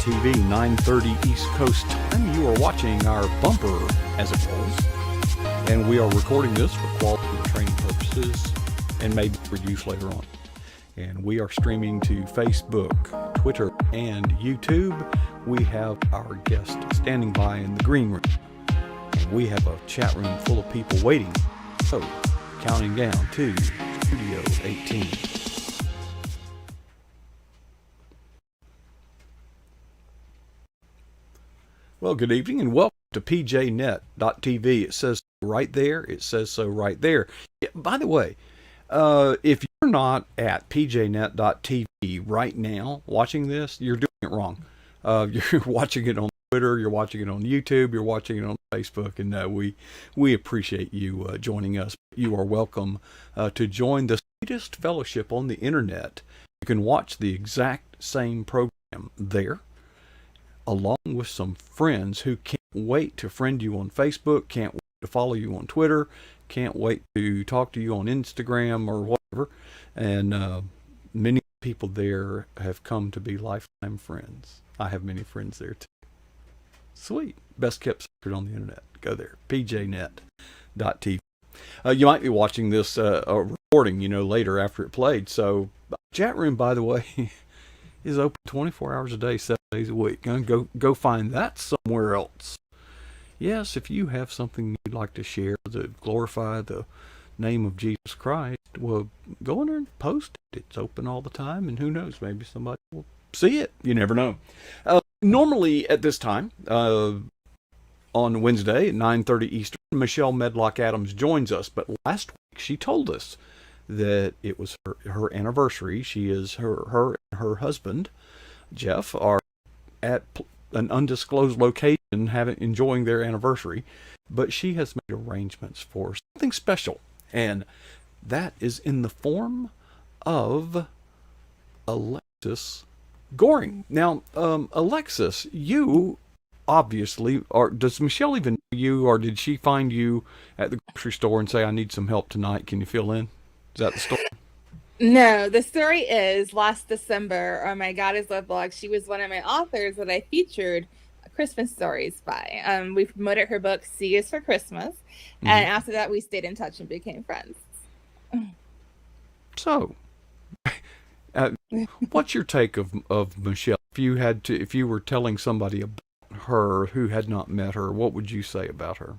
TV, 9:30 East Coast time. You are watching our bumper as it rolls, and we are recording this for quality and training purposes and maybe for use later on. And we are streaming to Facebook, Twitter, and YouTube. We have our guest standing by in the green room. And we have a chat room full of people waiting. So, counting down to Studio 18. Well, good evening and welcome to pjnet.tv. It says right there. It says so right there. Yeah, by the way, if you're not at pjnet.tv right now watching this, you're doing it wrong. You're watching it on Twitter, you're watching it on YouTube, you're watching it on Facebook, and we appreciate you joining us. You are welcome to join the sweetest fellowship on the internet. You can watch the exact same program there, along with some friends who can't wait to friend you on Facebook, can't wait to follow you on Twitter, can't wait to talk to you on Instagram or whatever. And many people there have come to be lifetime friends. I have many friends there too. Sweet. Best kept secret on the internet. Go there. pjnet.tv. You might be watching this recording, later after it played. So, chat room, by the way, is open 24 hours a day, 7 days a week. Go find that somewhere else. Yes, if you have something you'd like to share to glorify the name of Jesus Christ, well, go in there and post it. It's open all the time, and who knows, maybe somebody will see it. You never know. Normally at this time, on Wednesday at 9:30 Eastern, Michelle Medlock Adams joins us, but last week she told us that it was her anniversary. She is her and her husband, Jeff, are at an undisclosed location enjoying their anniversary, but she has made arrangements for something special, and that is in the form of Alexis Goring. Now, Alexis, you obviously are. Does Michelle even know you, or did she find you at the grocery store and say, "I need some help tonight. Can you fill in"? Is that the story? No, the story is last December on my God is Love blog, she was one of my authors that I featured Christmas stories by. We promoted her book, C is for Christmas. Mm-hmm. And after that, we stayed in touch and became friends. So, what's your take of Michelle? If you were telling somebody about her who had not met her, what would you say about her?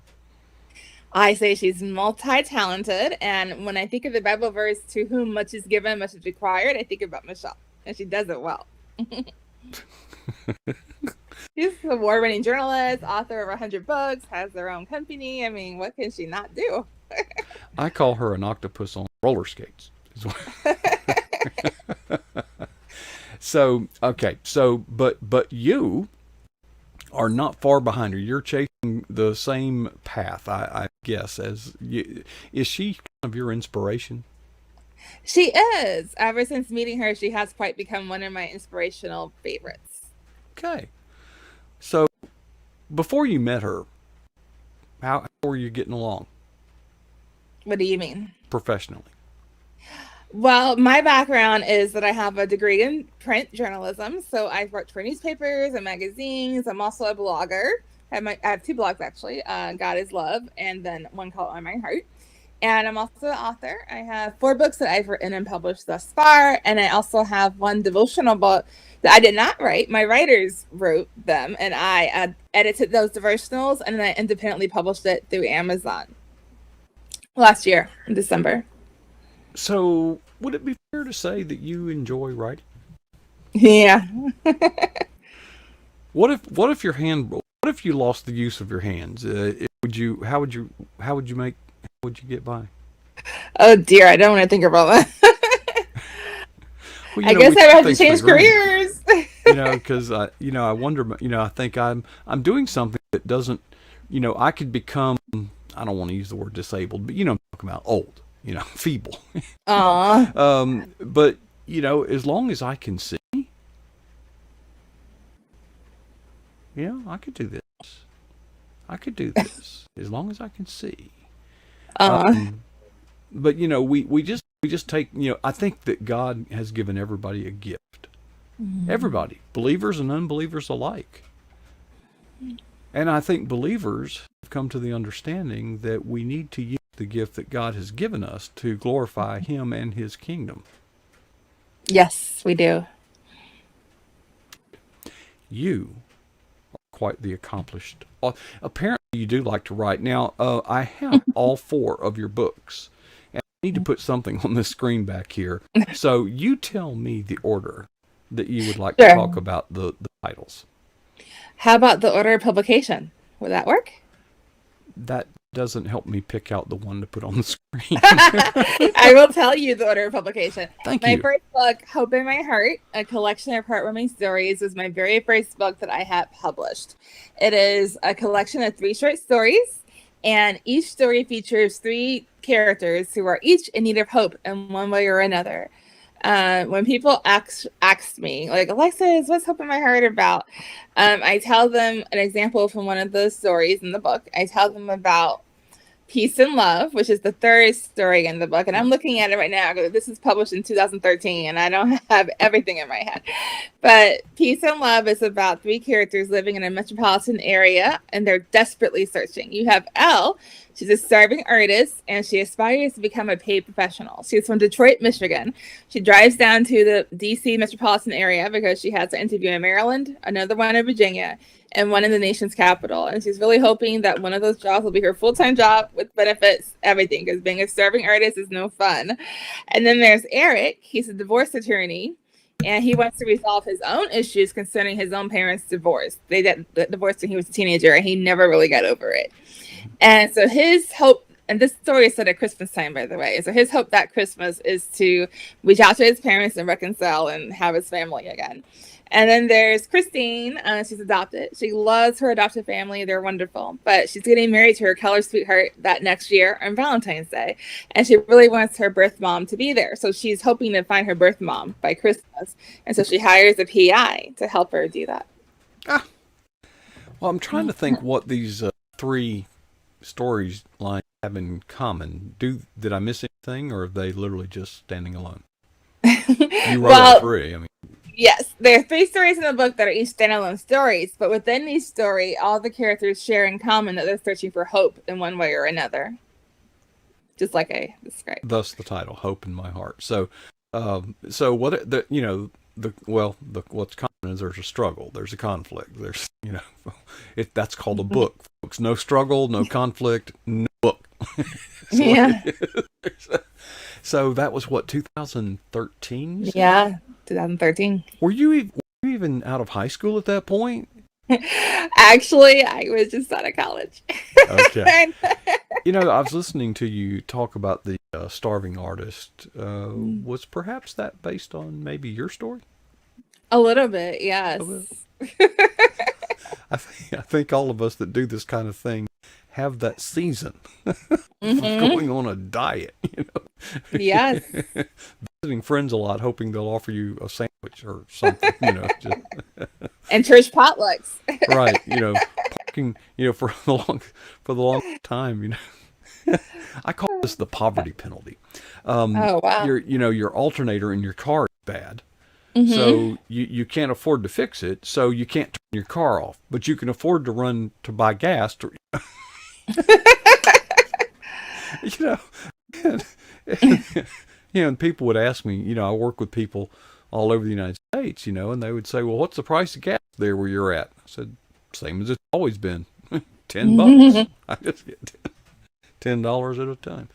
I say she's multi-talented, and when I think of the Bible verse, to whom much is given, much is required, I think about Michelle, and she does it well. She's an award-winning journalist, author of 100 books, has her own company. I mean, what can she not do? I call her an octopus on roller skates. But you are not far behind her. You're chasing the same path, I guess, as you. Is she kind of your inspiration? She is. Ever since meeting her, she has quite become one of my inspirational favorites. Okay. So, before you met her, how were you getting along? What do you mean? Professionally. Well, my background is that I have a degree in print journalism. So I've worked for newspapers and magazines. I'm also a blogger. I have two blogs, actually. God is Love, and then one called On My Heart. And I'm also an author. I have 4 books that I've written and published thus far. And I also have one devotional book that I did not write. My writers wrote them, and I edited those devotionals, and then I independently published it through Amazon last year in December. So, would it be fair to say that you enjoy writing? Yeah. What if you lost the use of your hands? How would you get by? Oh dear, I don't want to think about that. Well, I guess I would have to change careers. Because I wonder. I think I'm doing something that doesn't. I could become. I don't want to use the word disabled, but I'm talking about old. Feeble. But as long as I can see, I could do this. I could do this as long as I can see. But we just take. I think that God has given everybody a gift, Everybody, believers and unbelievers alike. And I think believers have come to the understanding that we need to use the gift that God has given us to glorify Him and His kingdom. Yes, we do. You are quite the accomplished. Apparently, you do like to write. Now, I have all 4 of your books, and I need to put something on the screen back here. So you tell me the order that you would like to Sure. talk about the titles. How about the order of publication? Would that work? That doesn't help me pick out the one to put on the screen. I will tell you the order of publication. Thank My you. first book, Hope in My Heart, a collection of heartwarming stories, was my very first book that I had published. It is a collection of 3 short stories, and each story features 3 characters who are each in need of hope in one way or another. When people ask me, like, Alexis, what's Hope in My Heart about? I tell them an example from one of those stories in the book. I tell them about Peace and Love, which is the 3rd story in the book. And I'm looking at it right now. This is published in 2013, and I don't have everything in my head. But Peace and Love is about 3 characters living in a metropolitan area, and they're desperately searching. You have Elle. She's a starving artist, and she aspires to become a paid professional. She's from Detroit, Michigan. She drives down to the D.C. metropolitan area because she has an interview in Maryland, another one in Virginia, and one in the nation's capital. And she's really hoping that one of those jobs will be her full-time job with benefits, everything, because being a starving artist is no fun. And then there's Eric. He's a divorce attorney, and he wants to resolve his own issues concerning his own parents' divorce. They got divorced when he was a teenager, and he never really got over it. And so his hope, and this story is set at Christmas time, by the way. So his hope that Christmas is to reach out to his parents and reconcile and have his family again. And then there's Christine. She's adopted. She loves her adopted family. They're wonderful. But she's getting married to her college sweetheart that next year on Valentine's Day. And she really wants her birth mom to be there. So she's hoping to find her birth mom by Christmas. And so she hires a PI to help her do that. Ah, well, I'm trying to think what these 3 stories lines have in common. Did I miss anything, or are they literally just standing alone? You wrote all 3. I mean, yes, there are 3 stories in the book that are each standalone stories, but within each story, all the characters share in common that they're searching for hope in one way or another. Just like I described. Thus the title, Hope in My Heart. So, what what's common is there's a struggle, there's a conflict, there's that's called a book, folks. No struggle, no conflict, no book. Yeah. So that was what, 2013? Yeah, 2013. Were you even out of high school at that point? Actually, I was just out of college. Okay. I was listening to you talk about the starving artist. Was perhaps that based on maybe your story? A little bit, yes. I think all of us that do this kind of thing have that season of going on a diet. Yes. Visiting friends a lot, hoping they'll offer you a sandwich or something. Just, and church potlucks. Right. Parking. For the long time. I call this the poverty penalty. Oh wow. Your alternator in your car is bad. Mm-hmm. So you can't afford to fix it, so you can't turn your car off, but you can afford to buy gas to, and people would ask me, I work with people all over the United States, and they would say, well, what's the price of gas there where you're at? I said, same as it's always been, $10. I just get $10 at a time.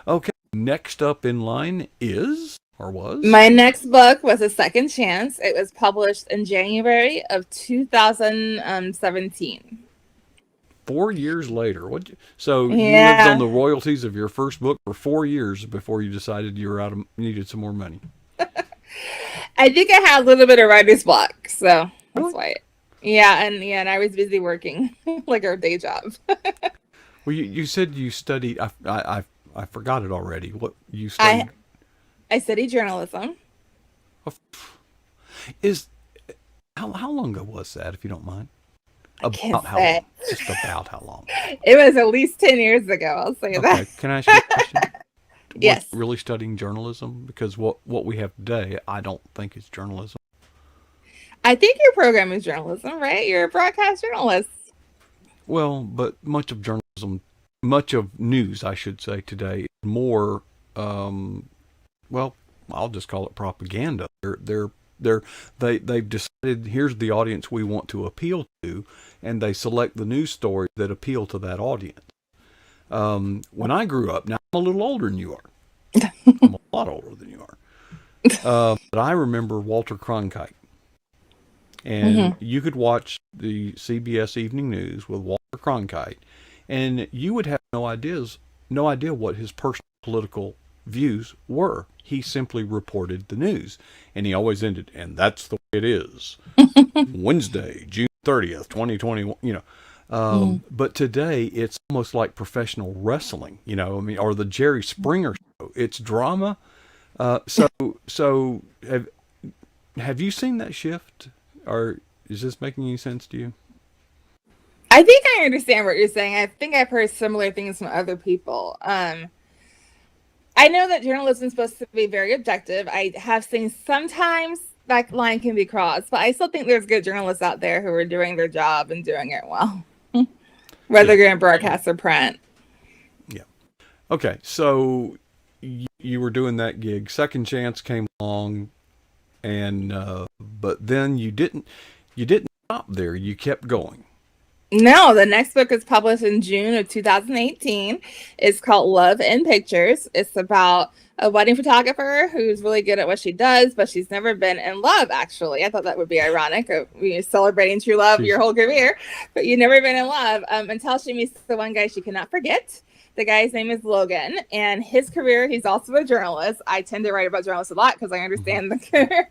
Okay, next up in line is... Or was? My next book was A Second Chance. It was published in January of 2017. 4 years later. You lived on the royalties of your first book for 4 years before you decided you needed some more money. I think I had a little bit of writer's block, so that's why. And I was busy working like our day job. Well, you said you studied. I forgot it already. What you studied? I studied journalism. How long ago was that, if you don't mind? About how long? Just about how long? It was at least 10 years ago, I'll say that. Can I ask you a question? Yes. Really studying journalism? Because what we have today, I don't think is journalism. I think your program is journalism, right? You're a broadcast journalist. Well, but much of news, I should say, today is more, well, I'll just call it propaganda. They've decided here's the audience we want to appeal to, and they select the news stories that appeal to that audience. When I grew up, now I'm a little older than you are. I'm a lot older than you are. But I remember Walter Cronkite. And Mm-hmm. you could watch the CBS Evening News with Walter Cronkite, and you would have no idea what his personal political views were. He simply reported the news, and he always ended, and that's the way it is. Wednesday, June 30th, 2021. Mm-hmm. But today it's almost like professional wrestling. I mean, or the Jerry Springer show. It's drama. So have you seen that shift? Or is this making any sense to you? I think I understand what you're saying. I think I've heard similar things from other people. I know that journalism is supposed to be very objective. I have seen sometimes that line can be crossed, but I still think there's good journalists out there who are doing their job and doing it well, whether Yeah. you're in broadcast or print. Yeah. Okay. So you were doing that gig. Second Chance came along, and but then you didn't stop there. You kept going. No, the next book is published in June of 2018. It's called Love in Pictures. It's about a wedding photographer who's really good at what she does, but she's never been in love, actually. I thought that would be ironic. You're celebrating true love She's your whole career, but you've never been in love until she meets the one guy she cannot forget. The guy's name is Logan, and his career, he's also a journalist. I tend to write about journalists a lot because I mhm. understand the career.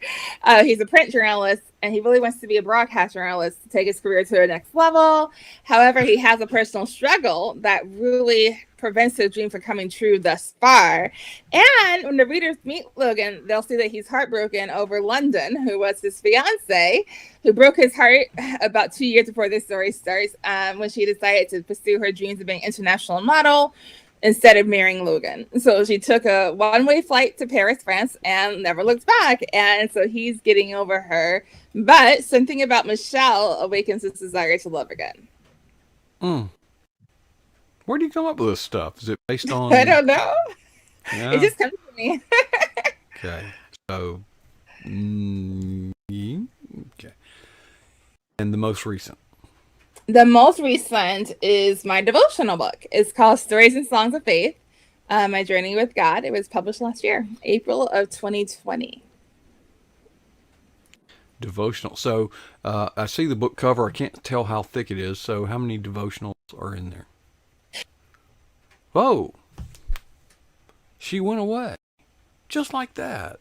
He's a print journalist, and he really wants to be a broadcast journalist to take his career to the next level. However, he has a personal struggle that really prevents his dream from coming true thus far. And when the readers meet Logan, they'll see that he's heartbroken over London, who was his fiance, who broke his heart about 2 years before this story starts, when she decided to pursue her dreams of being an international model instead of marrying Logan. So she took a one-way flight to Paris, France, and never looked back. And so he's getting over her. But something about Michelle awakens his desire to love again. Mm. Where do you come up with this stuff? Is it based I on? don't know. It Yeah. just comes to me. Okay. So. Okay. And the most recent. The most recent is my devotional book. It's called Stories and Songs of Faith, My Journey with God. It was published last year, April of 2020. Devotional. So I see the book cover. I can't tell how thick it is. So how many devotionals are in there? Whoa! She went away, just like that.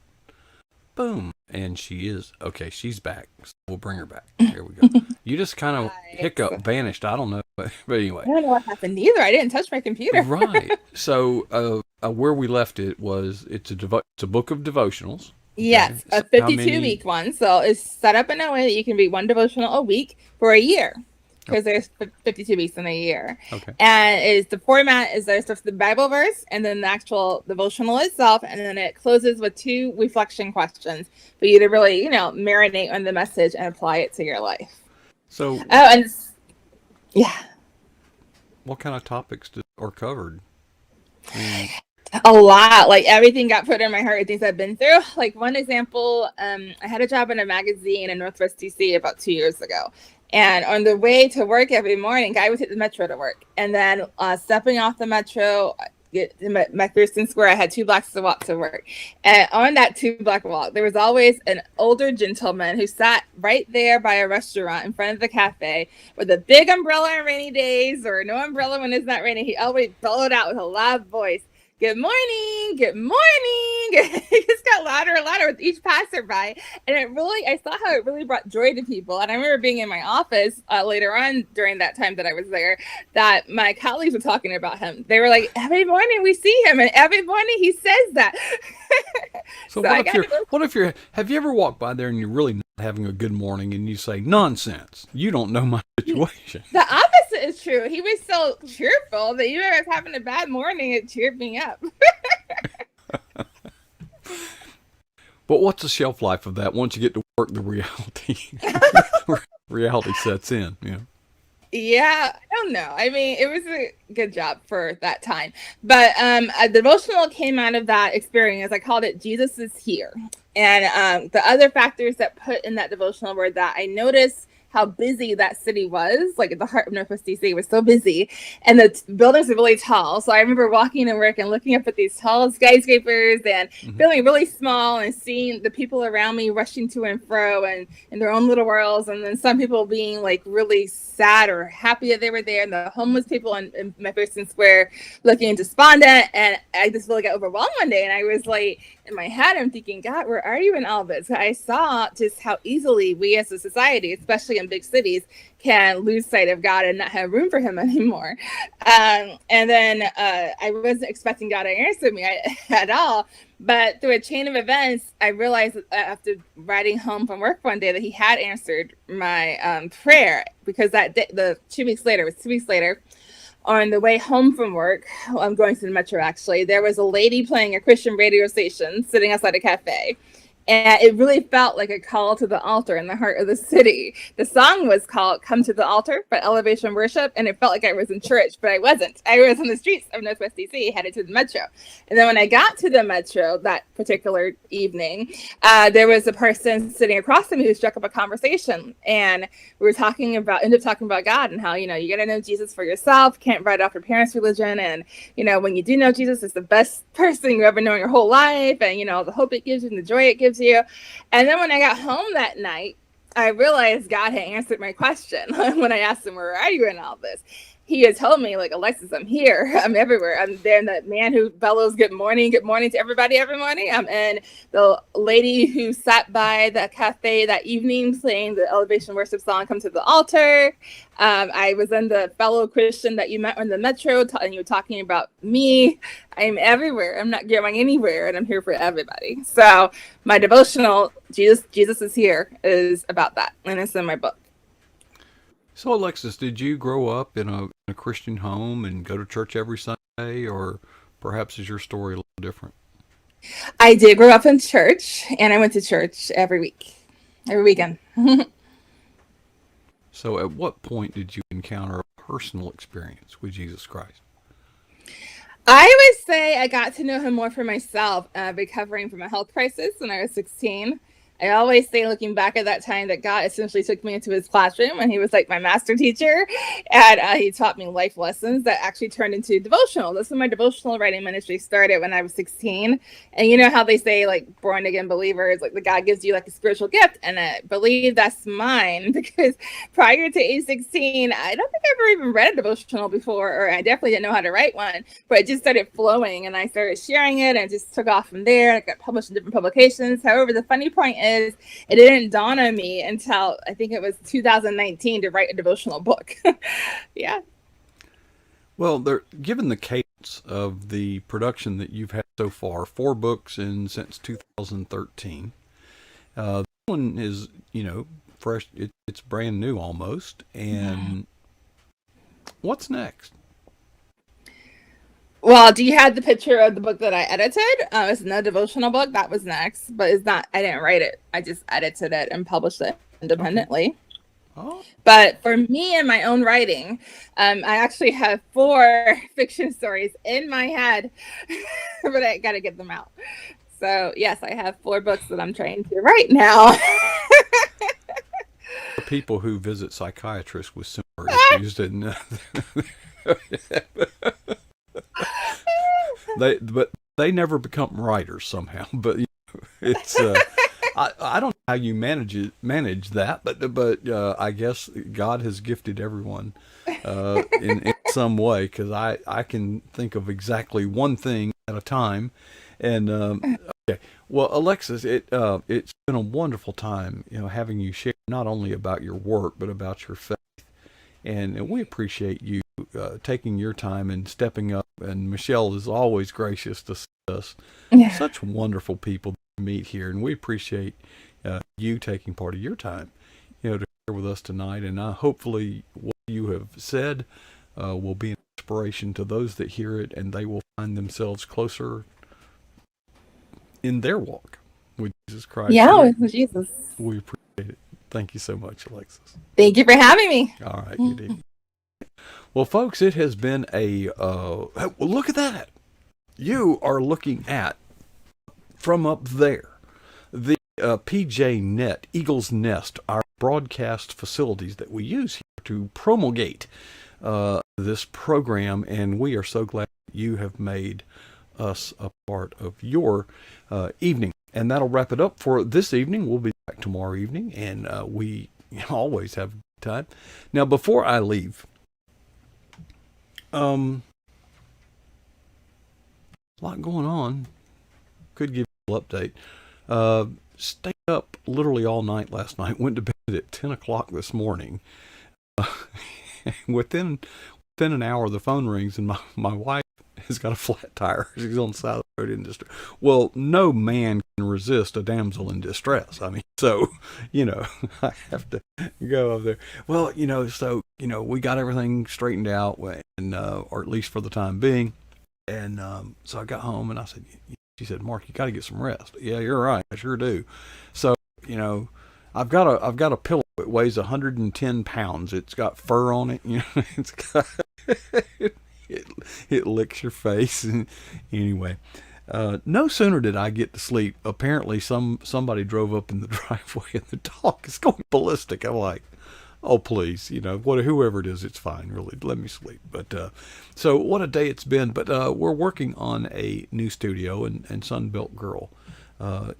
Boom, and she is okay. She's back. So we'll bring her back. Here we go. You just kind of Nice. hiccup, vanished. I don't know, but anyway, I don't know what happened either. I didn't touch my computer. right. So where we left it was it's a book of devotionals. Okay, Yes, a so how 52 many? week one. So it's set up in a way that you can read one devotional a week for a year because there's 52 weeks in a year. Okay. And is the format is there's the Bible verse and then the actual devotional itself. And then it closes with 2 reflection questions for you to really, marinate on the message and apply it to your life. So Oh, and yeah. what kind of topics are covered? I mean, A lot, like everything got put in my heart, things I've been through. Like one example, I had a job in a magazine in Northwest DC about 2 years ago, and on the way to work every morning I would take the metro to work, and then stepping off the metro, get to McPherson Square, I had 2 blocks to walk to work, and on that 2 block walk there was always an older gentleman who sat right there by a restaurant in front of the cafe with a big umbrella on rainy days or no umbrella when it's not raining. He always bellowed out with a loud voice, "Good morning, good morning." It just got louder and louder with each passerby. And I saw how it really brought joy to people. And I remember being in my office later on during that time that I was there, that my colleagues were talking about him. They were like, every morning we see him and every morning he says that. so So what I if got you're to go. what if you're have you ever walked by there and you're really not having a good morning and you say nonsense? You don't know my situation. The opposite is true. He was so cheerful that even if I was having a bad morning, it cheered me up. But what's the shelf life of that? Once you get to work, the reality reality sets in. You know. Yeah, I don't know. I mean, it was a good job for that time. But a devotional came out of that experience. I called it Jesus is Here. And the other factors that put in that devotional were that I noticed how busy that city was, like at the heart of Northwest DC, it was so busy. And the buildings are really tall. So I remember walking to work and looking up at these tall skyscrapers and Mm-hmm. feeling really small and seeing the people around me rushing to and fro and in their own little worlds. And then some people being like really sad or happy that they were there. And the homeless people in McPherson Square looking despondent. And I just really got overwhelmed one day. And I was like, in my head, I'm thinking, God, where are you in all this? I saw just how easily we as a society, especially in big cities, can lose sight of God and not have room for him anymore. And then I wasn't expecting God to answer me at all. But through a chain of events, I realized after riding home from work one day that he had answered my prayer, because that day, it was 2 weeks later, on the way home from work, I'm going to the metro actually, there was a lady playing a Christian radio station sitting outside a cafe. And it really felt like a call to the altar in the heart of the city. The song was called Come to the Altar by Elevation Worship, and it felt like I was in church, but I wasn't. I was on the streets of Northwest DC headed to the metro. And then when I got to the metro that particular evening, there was a person sitting across from me who struck up a conversation. And we were ended up talking about God and how, you got to know Jesus for yourself, can't write off your parents' religion. And, when you do know Jesus, it's the best person you ever know in your whole life. And, the hope it gives you and the joy it gives you. And then when I got home that night, I realized God had answered my question when I asked him, where are you in all this? He had told me, like, Alexis, I'm here. I'm everywhere. I'm there. And the man who bellows good morning to everybody every morning. And the lady who sat by the cafe that evening playing the Elevation Worship song, Come to the Altar. I was in the fellow Christian that you met in the metro, and you were talking about me. I'm everywhere. I'm not going anywhere, and I'm here for everybody. So my devotional, Jesus is Here, is about that, and it's in my book. So, Alexis, did you grow up in a Christian home and go to church every Sunday, or perhaps is your story a little different? I did grow up in church, and I went to church every weekend. So, at what point did you encounter a personal experience with Jesus Christ? I would say I got to know him more for myself, recovering from a health crisis when I was 16. I always say, looking back at that time, that God essentially took me into his classroom and he was like my master teacher. And he taught me life lessons that actually turned into devotional. This is my devotional writing ministry started when I was 16. And you know how they say, like, born again believers, like the God gives you like a spiritual gift. And I believe that's mine because prior to age 16, I don't think I ever even read a devotional before, or I definitely didn't know how to write one, but it just started flowing and I started sharing it and just took off from there. I got published in different publications. However, the funny point is, it didn't dawn on me until I think it was 2019 to write a devotional book. Yeah. Well, given the cadence of the production that you've had so far, 4 books in since 2013. This one is, fresh. It's brand new almost. And what's next? Well, do you have the picture of the book that I edited? It's no devotional book. That was next, but it's not. I didn't write it. I just edited it and published it independently. Okay. Oh, But for me and my own writing, I actually have 4 fiction stories in my head, but I got to get them out. So yes, I have 4 books that I'm trying to write now. for people who visit psychiatrists with similar issues, and but they never become writers somehow. But it's I don't know how you manage that, but I guess God has gifted everyone in some way, because I can think of exactly one thing at a time. And okay, well, Alexis, it's been a wonderful time, having you share not only about your work but about your faith, and we appreciate you taking your time and stepping up. And Michelle is always gracious to see us. Yeah. Such wonderful people to meet here, and we appreciate you taking part of your time, to share with us tonight. And hopefully, what you have said will be an inspiration to those that hear it, and they will find themselves closer in their walk. with Jesus Christ. Yeah, with Jesus. We appreciate it. Thank you so much, Alexis. Thank you for having me. All right, good evening. Well, folks, it has been a well, look at that. You are looking at from up there the PJ Net Eagle's Nest, our broadcast facilities that we use here to promulgate this program, and we are so glad you have made us a part of your evening. And that'll wrap it up for this evening. We'll be back tomorrow evening, and we always have a good time. Now, before I leave, a lot going on. Could give you a little update. Stayed up literally all night last night. Went to bed at 10 o'clock this morning. Within an hour, the phone rings, and my wife has got a flat tire. She's on the side of the road in distress. Well, no man can resist a damsel in distress. I mean, so, I have to go over there. Well, so, we got everything straightened out, and or at least for the time being. And so I got home, and I said, she said, Mark, you got to get some rest. Yeah, you're right. I sure do. So, I've got a pillow. It weighs 110 pounds. It's got fur on it. It's got it licks your face. Anyway, no sooner did I get to sleep. Apparently, somebody drove up in the driveway, and the dog is going ballistic. I'm like, oh please, whoever it is, it's fine. Really, let me sleep. But so what a day it's been. But we're working on a new studio, and Sunbelt Girl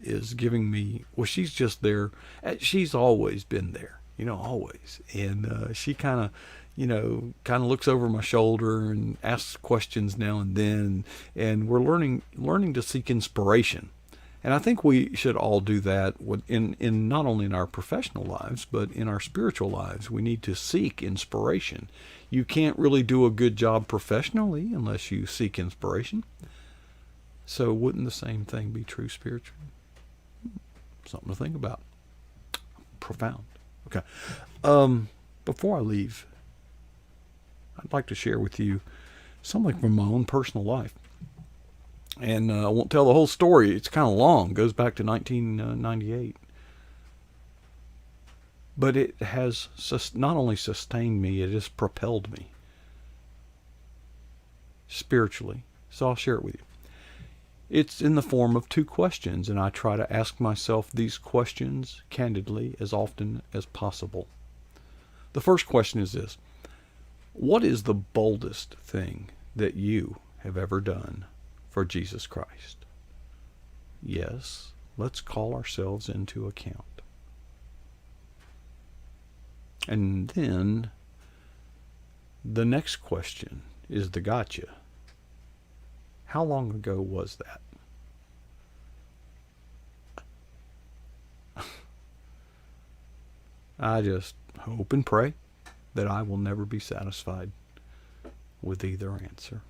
is giving me. Well, she's just there. She's always been there, always. And she kind of looks over my shoulder and asks questions now and then. And we're learning to seek inspiration. And I think we should all do that in not only in our professional lives, but in our spiritual lives. We need to seek inspiration. You can't really do a good job professionally unless you seek inspiration. So wouldn't the same thing be true spiritually? Something to think about. Profound. Okay. Before I leave, I'd like to share with you something from my own personal life. And I won't tell the whole story. It's kind of long. It goes back to 1998. But it has not only sustained me, it has propelled me spiritually. So I'll share it with you. It's in the form of 2 questions, and I try to ask myself these questions candidly as often as possible. The first question is this: what is the boldest thing that you have ever done for Jesus Christ? Yes, let's call ourselves into account. And then the next question is the gotcha. How long ago was that? I just hope and pray that I will never be satisfied with either answer.